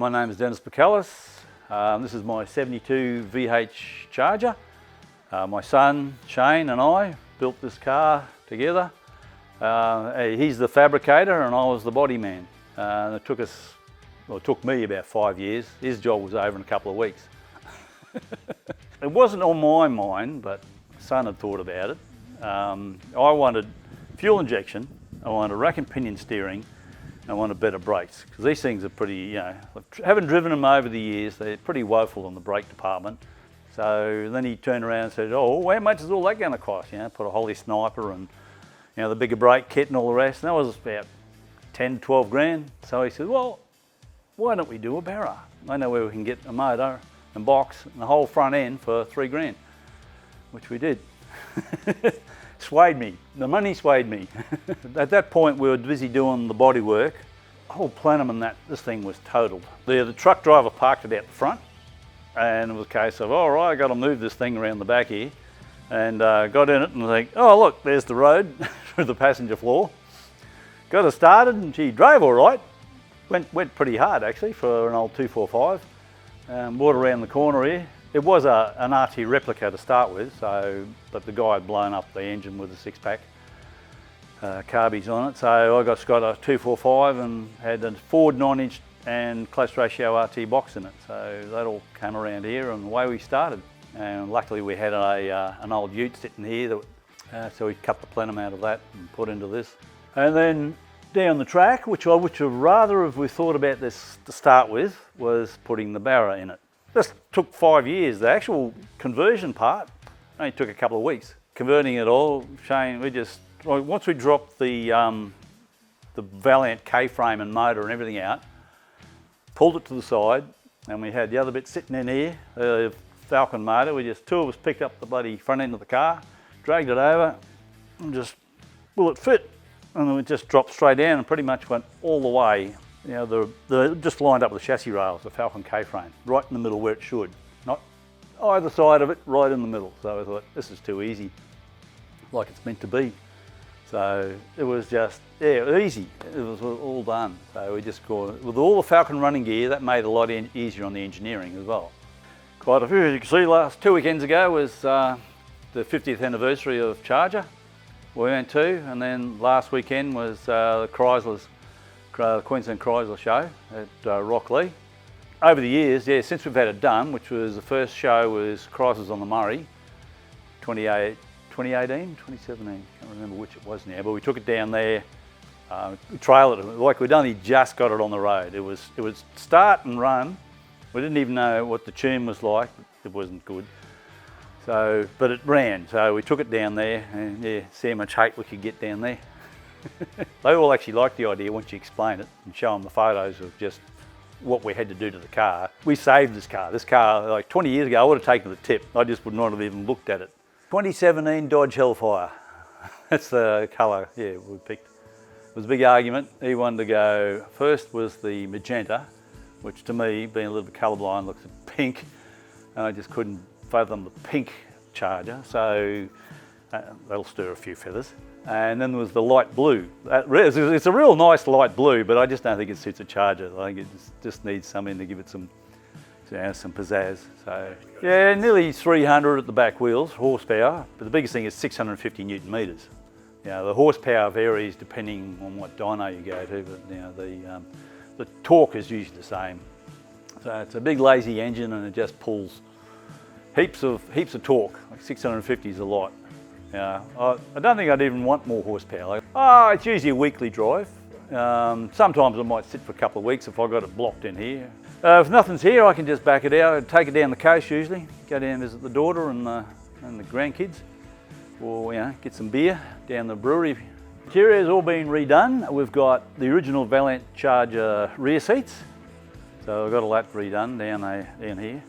My name is Dennis Pakullus. This is my 72 VH Charger. My son Shane and I built this car together. He's the fabricator and I was the body man. It took me about 5 years. His job was over in a couple of weeks. It wasn't on my mind, but my son had thought about it. I wanted fuel injection, I wanted rack and pinion steering, I wanted better brakes, because these things are pretty, having driven them over the years, they're pretty woeful in the brake department. So then he turned around and said, oh, how much is all that going to cost? Put a Holly Sniper and the bigger brake kit and all the rest, and that was about 10, 12 grand. So he said, well, why don't we do a Barra? I know where we can get a motor and box and the whole front end for 3 grand, which we did. Swayed me, the money swayed me. At that point we were busy doing the body work. The whole plenum and this thing was totaled. The truck driver parked it out the front and it was a case of, all right, I got to move this thing around the back here. And got in it and was like, oh look, there's the road through the passenger floor. Got her started and she drove all right. Went pretty hard actually for an old 245. Brought around the corner here. It was an RT replica to start with, but the guy had blown up the engine with a 6-pack carbies on it. So I got a 245 and had a Ford 9-inch and close ratio RT box in it. So that all came around here and away we started. And luckily we had an old ute sitting here, so we cut the plenum out of that and put into this. And then down the track, which I would rather have we thought about this to start with, was putting the Barra in it. This took 5 years. The actual conversion part only took a couple of weeks. Converting it all, Shane, once we dropped the Valiant K-frame and motor and everything out, pulled it to the side, and we had the other bit sitting in here, the Falcon motor. Two of us picked up the bloody front end of the car, dragged it over, and just, will it fit? And then it just dropped straight down and pretty much went all the way. Just lined up with the chassis rails, the Falcon K-frame, right in the middle where it should. Not either side of it, right in the middle. So I thought, this is too easy, like it's meant to be. So it was just, easy. It was all done. So we just got, with all the Falcon running gear, that made it a lot easier on the engineering as well. Quite a few. As you can see, last 2 weekends ago was the 50th anniversary of Charger. We went to, and then last weekend was the Queensland Chrysler show at Rocklea. Over the years, since we've had it done, which was the first show was Chrysler's on the Murray, 2018, 2017, can't remember which it was now, but we took it down there, we trailed it, like we'd only just got it on the road. It was start and run. We didn't even know what the tune was like, it wasn't good. So, but it ran, so we took it down there and see how much hate we could get down there. They all actually liked the idea once you explain it and show them the photos of just what we had to do to the car. We saved this car. This car, like 20 years ago, I would have taken the tip. I just would not have even looked at it. 2017 Dodge Hellfire. That's the colour, we picked. It was a big argument. He wanted to go, first was the magenta, which to me, being a little bit colourblind, looks pink. And I just couldn't fathom the pink Charger, so that'll stir a few feathers. And then there was the light blue. It's a real nice light blue, but I just don't think it suits a Charger. I think it just needs something to give it some pizzazz. So nearly 300 at the back wheels, horsepower, but the biggest thing is 650 Newton meters. The horsepower varies depending on what dyno you go to, but the torque is usually the same. So it's a big lazy engine and it just pulls heaps of torque. Like 650 is a lot. I don't think I'd even want more horsepower. It's usually a weekly drive. Sometimes I might sit for a couple of weeks if I got it blocked in here. If nothing's here, I can just back it out, take it down the coast usually, go down and visit the daughter and the grandkids, or get some beer down the brewery. Interior's all been redone. We've got the original Valiant Charger rear seats, so I've got all that redone down here.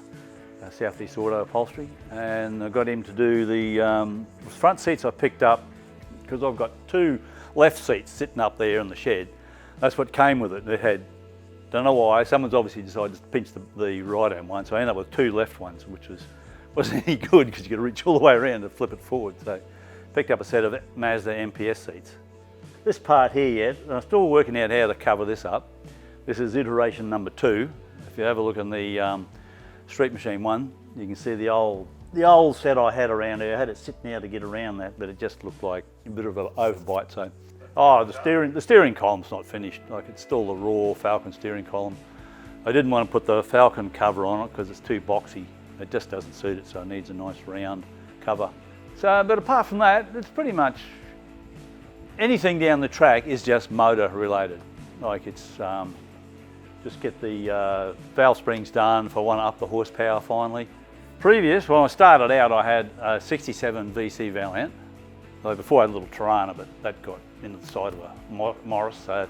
Southeast Auto upholstery, and I got him to do the front seats I picked up because I've got 2 left seats sitting up there in the shed. That's what came with it. It had, don't know why, someone's obviously decided to pinch the right-hand one, so I ended up with 2 left ones, which wasn't any good because you got to reach all the way around to flip it forward. So picked up a set of Mazda MPS seats. This part here, I'm still working out how to cover this up. This is iteration number 2. If you have a look in the Street Machine one, you can see the old set I had around here. I had it sit now to get around that, but it just looked like a bit of an overbite. So, the steering column's not finished. Like, it's still the raw Falcon steering column. I didn't want to put the Falcon cover on it because it's too boxy. It just doesn't suit it, so it needs a nice round cover. So, but apart from that, it's pretty much anything down the track is just motor related. Like, it's just get the valve springs done if I want to up the horsepower finally. Previous, when I started out, I had a 67 VC Valiant. So before I had a little Tirana, but that got into the side of a Morris, so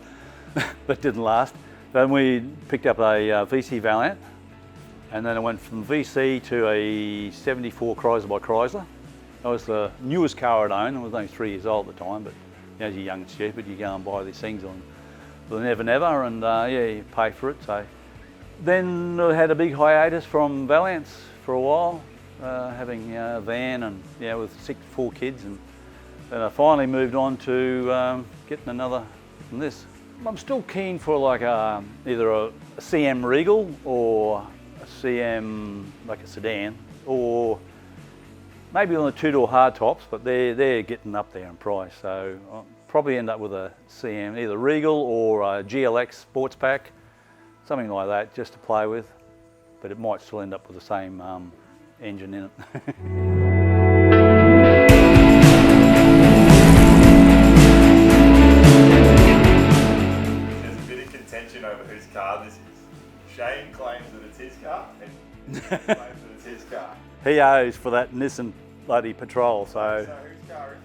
that didn't last. Then we picked up a VC Valiant, and then I went from VC to a 74 Chrysler by Chrysler. That was the newest car I'd owned. I was only 3 years old at the time, but as you're young and stupid, you go and buy these things on the Never Never, and yeah, you pay for it. So then I had a big hiatus from Valiants for a while, having a van and with 4 kids, and then I finally moved on to getting another from this. I'm still keen for like either a CM Regal or a CM like a sedan, or maybe on the 2-door hardtops, but they're getting up there in price. So I'll probably end up with a CM, either Regal or a GLX Sports Pack, something like that, just to play with. But it might still end up with the same engine in it. There's a bit of contention over whose car this is. Shane claims that it's his car, and claims that it's his car. He owes for that Nissan bloody Patrol, so whose car is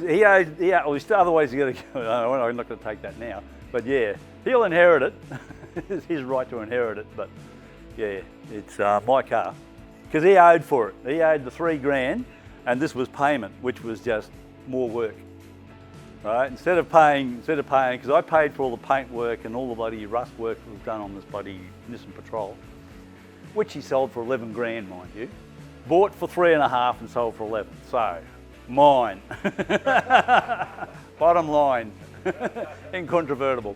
it? well, otherwise he's got to go. I'm not going to take that now, but yeah, he'll inherit it. It's his right to inherit it, but yeah, it's my car. Because he owed for it. He owed the $3 grand, and this was payment, which was just more work. Right? Instead of paying, because I paid for all the paint work and all the bloody rust work that was done on this bloody Nissan Patrol, which he sold for 11 grand, mind you. Bought for 3.5 and sold for 11. So, mine. Bottom line, incontrovertible.